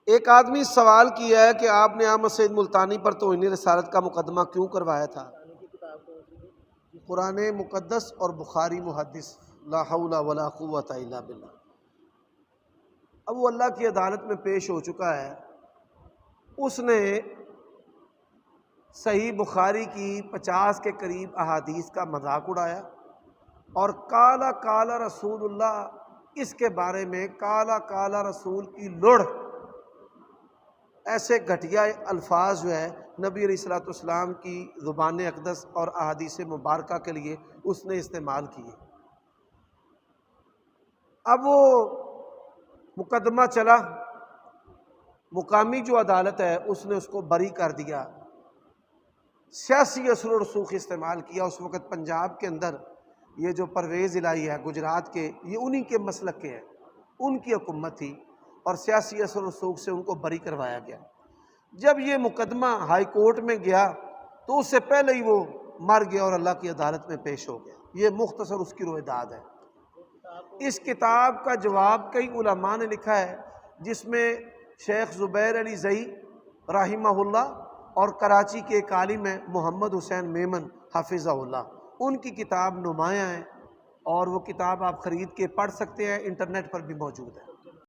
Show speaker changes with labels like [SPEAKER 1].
[SPEAKER 1] ایک آدمی سوال کیا ہے کہ آپ نے احمد سعید ملتانی پر توہین رسالت کا مقدمہ کیوں کروایا تھا؟ قرآن مقدس اور بخاری محدث، لا حول ولا قوت الا باللہ۔ اب وہ اللہ کی عدالت میں پیش ہو چکا ہے، اس نے صحیح بخاری کی 50 کے قریب احادیث کا مذاق اڑایا، اور کالا کالا رسول اللہ، اس کے بارے میں کالا کالا رسول کی لڑ، ایسے گھٹیا الفاظ جو ہے نبی علیہ الصلوۃ والسلام کی زبان اقدس اور احادیث مبارکہ کے لیے اس نے استعمال کیے۔ اب وہ مقدمہ چلا، مقامی جو عدالت ہے اس نے اس کو بری کر دیا، سیاسی اثر و رسوخ استعمال کیا۔ اس وقت پنجاب کے اندر یہ جو پرویز الہی ہے گجرات کے، یہ انہی کے مسلک کے ہیں، ان کی حکومت تھی، اور سیاسی اثر و رسوخ سے ان کو بری کروایا گیا۔ جب یہ مقدمہ ہائی کورٹ میں گیا تو اس سے پہلے ہی وہ مر گیا اور اللہ کی عدالت میں پیش ہو گیا۔ یہ مختصر اس کی رویداد ہے۔ اس کتاب کا جواب کئی علماء نے لکھا ہے، جس میں شیخ زبیر علی زئی رحمہ اللہ اور کراچی کے ایک عالم ہیں محمد حسین میمن حفظہ اللہ، ان کی کتاب نمایاں ہے، اور وہ کتاب آپ خرید کے پڑھ سکتے ہیں، انٹرنیٹ پر بھی موجود ہے۔